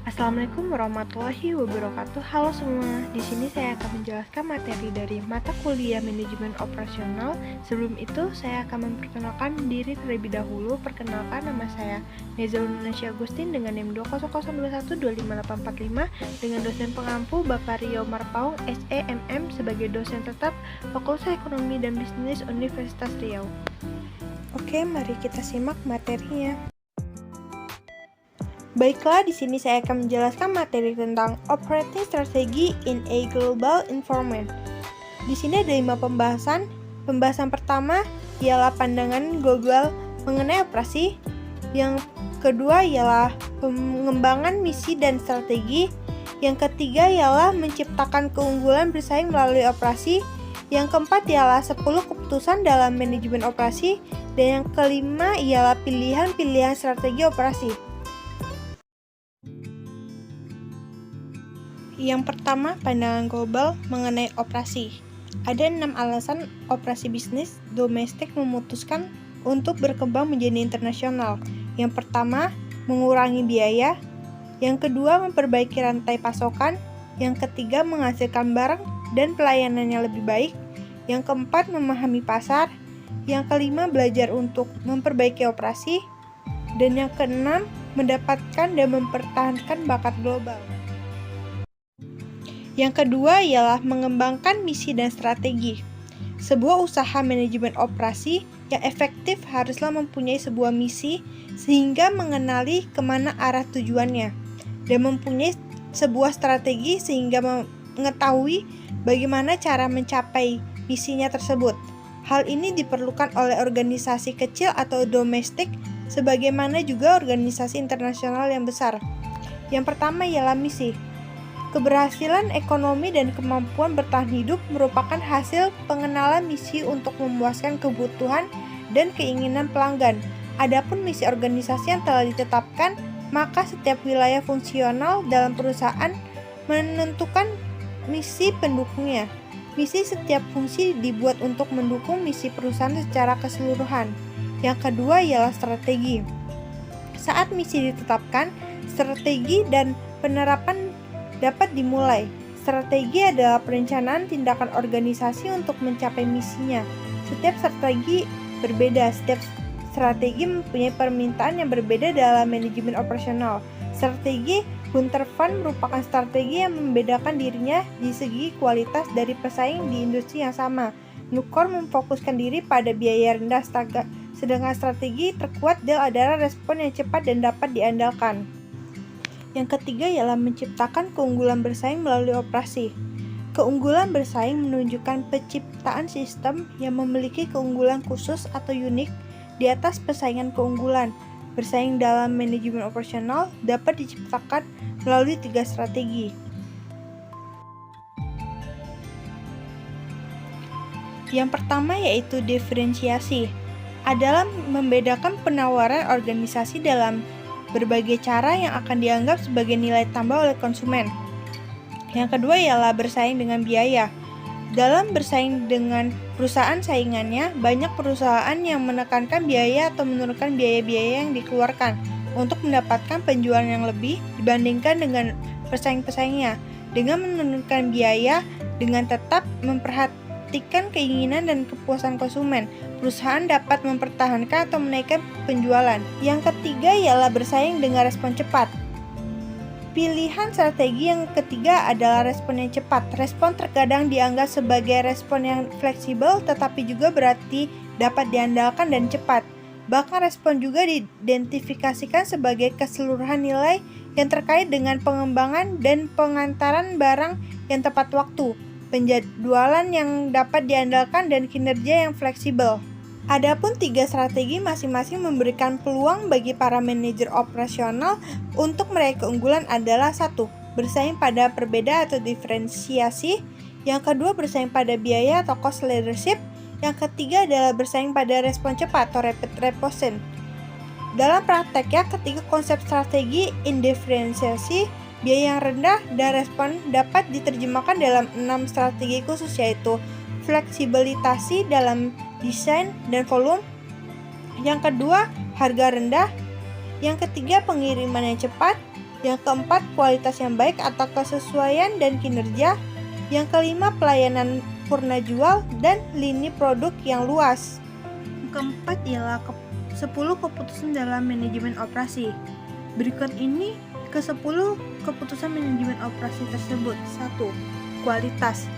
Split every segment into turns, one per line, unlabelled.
Assalamualaikum warahmatullahi wabarakatuh. Halo semua. Di sini saya akan menjelaskan materi dari mata kuliah Manajemen Operasional. Sebelum itu, saya akan memperkenalkan diri terlebih dahulu. Perkenalkan, nama saya Nezalul Nunasya Agustin dengan NIM 20021258845 dengan dosen pengampu Bapak Rio Marpaung SEMM sebagai dosen tetap Fakultas Ekonomi dan Bisnis Universitas Riau. Oke, mari kita simak materinya. Baiklah, di sini saya akan menjelaskan materi tentang operating strategy in a global environment. Di sini ada 5 pembahasan. Pembahasan pertama ialah pandangan global mengenai operasi. Yang kedua ialah pengembangan misi dan strategi. Yang ketiga ialah menciptakan keunggulan bersaing melalui operasi. Yang keempat ialah 10 keputusan dalam manajemen operasi. Dan yang kelima ialah pilihan-pilihan strategi operasi. Yang pertama, pandangan global mengenai operasi. Ada 6 alasan operasi bisnis domestik memutuskan untuk berkembang menjadi internasional. Yang pertama, mengurangi biaya. Yang kedua, memperbaiki rantai pasokan. Yang ketiga, menghasilkan barang dan pelayanan yang lebih baik. Yang keempat, memahami pasar. Yang kelima, belajar untuk memperbaiki operasi. Dan yang keenam, mendapatkan dan mempertahankan bakat global. Yang kedua ialah mengembangkan misi dan strategi. Sebuah usaha manajemen operasi yang efektif haruslah mempunyai sebuah misi sehingga mengenali kemana arah tujuannya dan mempunyai sebuah strategi sehingga mengetahui bagaimana cara mencapai misinya tersebut. Hal ini diperlukan oleh organisasi kecil atau domestik sebagaimana juga organisasi internasional yang besar. Yang pertama ialah misi. Keberhasilan ekonomi dan kemampuan bertahan hidup merupakan hasil pengenalan misi untuk memuaskan kebutuhan dan keinginan pelanggan. Adapun misi organisasi yang telah ditetapkan, maka setiap wilayah fungsional dalam perusahaan menentukan misi pendukungnya. Misi setiap fungsi dibuat untuk mendukung misi perusahaan secara keseluruhan. Yang kedua ialah strategi. Saat misi ditetapkan, strategi dan penerapan dapat dimulai. Strategi adalah perencanaan tindakan organisasi untuk mencapai misinya. Setiap strategi berbeda. Setiap strategi mempunyai permintaan yang berbeda dalam manajemen operasional. Strategi Hunter Fund merupakan strategi yang membedakan dirinya di segi kualitas dari pesaing di industri yang sama. Nucor memfokuskan diri pada biaya rendah, sedangkan strategi terkuat adalah respon yang cepat dan dapat diandalkan. Yang ketiga ialah menciptakan keunggulan bersaing melalui operasi. Keunggulan bersaing menunjukkan penciptaan sistem yang memiliki keunggulan khusus atau unik di atas persaingan keunggulan. Bersaing dalam manajemen operasional dapat diciptakan melalui 3 strategi. Yang pertama yaitu diferensiasi, adalah membedakan penawaran organisasi dalam berbagai cara yang akan dianggap sebagai nilai tambah oleh konsumen. Yang kedua ialah bersaing dengan biaya. Dalam bersaing dengan perusahaan saingannya, banyak perusahaan yang menekankan biaya atau menurunkan biaya-biaya yang dikeluarkan untuk mendapatkan penjualan yang lebih dibandingkan dengan pesaing-pesaingnya. Dengan menurunkan biaya, dengan tetap memperhatikan keinginan dan kepuasan konsumen, perusahaan dapat mempertahankan atau menaikkan penjualan. Yang ketiga ialah bersaing dengan respon cepat. Pilihan strategi yang ketiga adalah respon yang cepat. Respon terkadang dianggap sebagai respon yang fleksibel, tetapi juga berarti dapat diandalkan dan cepat. Bahkan respon juga diidentifikasikan sebagai keseluruhan nilai yang terkait dengan pengembangan dan pengantaran barang yang tepat waktu, penjadwalan yang dapat diandalkan, dan kinerja yang fleksibel. Adapun 3 strategi masing-masing memberikan peluang bagi para manajer operasional untuk meraih keunggulan adalah 1. Bersaing pada perbeda atau diferensiasi. Yang kedua, bersaing pada biaya atau cost leadership. Yang ketiga adalah bersaing pada respon cepat atau rapid response. Dalam prakteknya, ketiga konsep strategi indiferensiasi, biaya yang rendah, dan respon dapat diterjemahkan dalam 6 strategi khusus, yaitu fleksibilitas dalam desain dan volume. Yang kedua, harga rendah. Yang ketiga, pengiriman yang cepat. Yang keempat, kualitas yang baik atau kesesuaian dan kinerja. Yang kelima, pelayanan purna jual dan lini produk yang luas. Yang keempat ialah 10 keputusan dalam manajemen operasi. Berikut ini ke-10 keputusan manajemen operasi tersebut. 1. Kualitas.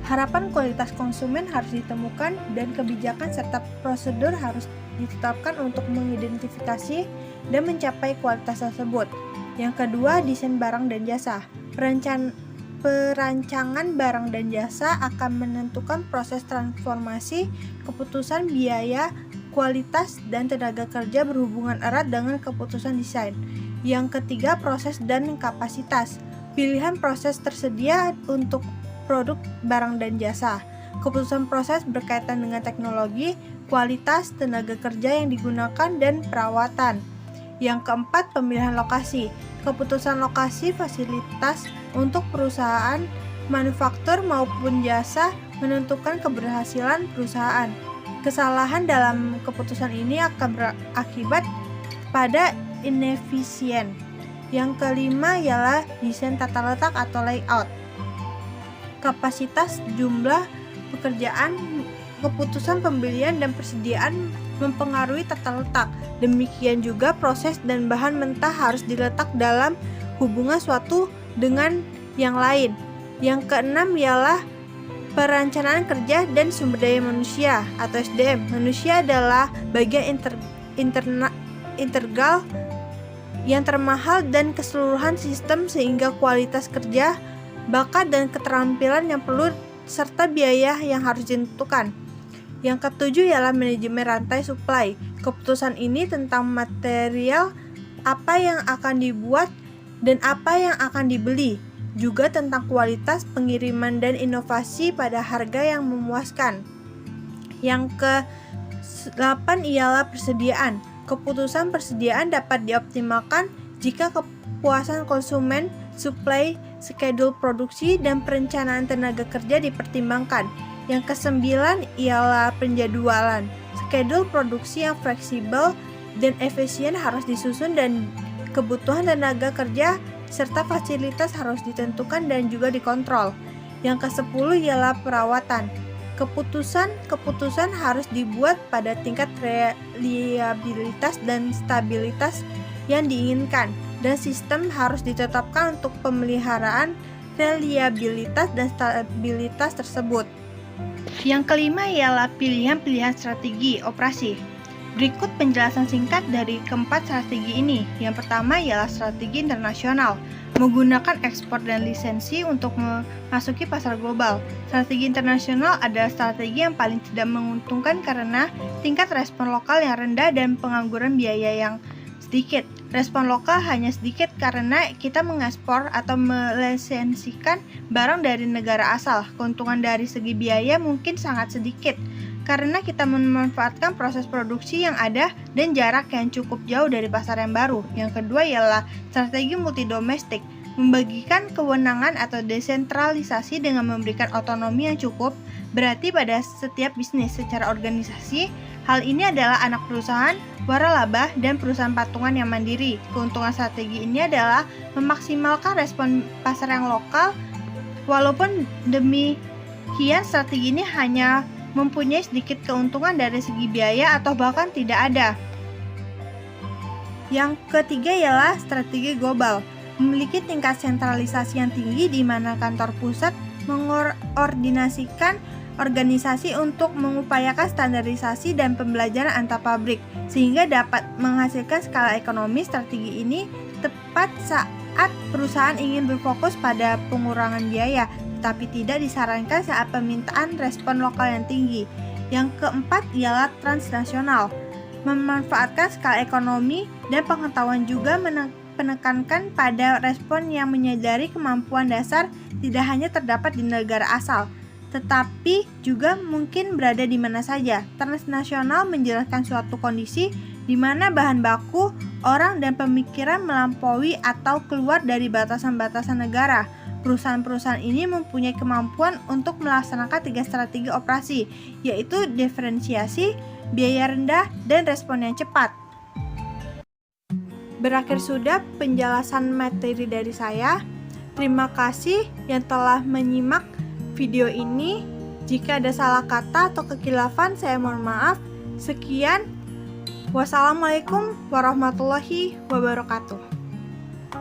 Harapan kualitas konsumen harus ditemukan dan kebijakan serta prosedur harus ditetapkan untuk mengidentifikasi dan mencapai kualitas tersebut. Yang kedua, desain barang dan jasa. Perancangan barang dan jasa akan menentukan proses transformasi, keputusan biaya, kualitas, dan tenaga kerja berhubungan erat dengan keputusan desain. Yang ketiga, proses dan kapasitas. Pilihan proses tersedia untuk produk, barang, dan jasa. Keputusan proses berkaitan dengan teknologi, kualitas, tenaga kerja yang digunakan, dan perawatan. Yang keempat, pemilihan lokasi. Keputusan lokasi fasilitas untuk perusahaan, manufaktur maupun jasa menentukan keberhasilan perusahaan. Kesalahan dalam keputusan ini akan berakibat pada inefisien. Yang kelima ialah desain tata letak atau layout. Kapasitas jumlah pekerjaan, keputusan pembelian dan persediaan mempengaruhi tata letak. Demikian juga proses dan bahan mentah harus diletak dalam hubungan suatu dengan yang lain. Yang keenam ialah perencanaan kerja dan sumber daya manusia atau SDM. Manusia adalah bagian integral yang termahal dan keseluruhan sistem, sehingga kualitas kerja, bakat, dan keterampilan yang perlu serta biaya yang harus ditentukan. Yang ketujuh ialah manajemen rantai supply. Keputusan ini tentang material apa yang akan dibuat dan apa yang akan dibeli, juga tentang kualitas pengiriman dan inovasi pada harga yang memuaskan. Yang ke-8 ialah persediaan. Keputusan persediaan dapat dioptimalkan jika kepuasan konsumen, supply, schedule produksi, dan perencanaan tenaga kerja dipertimbangkan. Yang ke-9 ialah penjadwalan. Schedule produksi yang fleksibel dan efisien harus disusun dan kebutuhan tenaga kerja serta fasilitas harus ditentukan dan juga dikontrol. Yang ke-10 ialah perawatan. Keputusan harus dibuat pada tingkat reliabilitas dan stabilitas yang diinginkan, dan sistem harus ditetapkan untuk pemeliharaan reliabilitas dan stabilitas tersebut. Yang kelima ialah pilihan-pilihan strategi operasi. Berikut penjelasan singkat dari keempat strategi ini. Yang pertama ialah strategi internasional, menggunakan ekspor dan lisensi untuk memasuki pasar global. Strategi internasional adalah strategi yang paling tidak menguntungkan karena tingkat respon lokal yang rendah dan pengangguran biaya yang sedikit. Respon lokal hanya sedikit karena kita mengekspor atau melisensikan barang dari negara asal. Keuntungan dari segi biaya mungkin sangat sedikit karena kita memanfaatkan proses produksi yang ada dan jarak yang cukup jauh dari pasar yang baru. Yang kedua ialah strategi multidomestik, membagikan kewenangan atau desentralisasi dengan memberikan otonomi yang cukup berarti pada setiap bisnis secara organisasi. Hal ini adalah anak perusahaan, waralaba, dan perusahaan patungan yang mandiri. Keuntungan strategi ini adalah memaksimalkan respon pasar yang lokal. Walaupun demikian, strategi ini hanya mempunyai sedikit keuntungan dari segi biaya atau bahkan tidak ada. Yang ketiga ialah strategi global, memiliki tingkat sentralisasi yang tinggi di mana kantor pusat mengordinasikan organisasi untuk mengupayakan standarisasi dan pembelajaran antar pabrik sehingga dapat menghasilkan skala ekonomi. Strategi ini tepat saat perusahaan ingin berfokus pada pengurangan biaya, tetapi tidak disarankan saat permintaan respon lokal yang tinggi. Yang keempat ialah transnasional, memanfaatkan skala ekonomi dan pengetahuan juga menekankan pada respon yang menyadari kemampuan dasar tidak hanya terdapat di negara asal, tetapi juga mungkin berada di mana saja. Transnasional menjelaskan suatu kondisi di mana bahan baku, orang, dan pemikiran melampaui atau keluar dari batasan-batasan negara. Perusahaan-perusahaan ini mempunyai kemampuan untuk melaksanakan 3 strategi operasi, yaitu diferensiasi, biaya rendah, dan respon yang cepat. Berakhir sudah penjelasan materi dari saya. Terima kasih yang telah menyimak video ini. Jika ada salah kata atau kekilafan, saya mohon maaf. Sekian. Wassalamualaikum warahmatullahi wabarakatuh.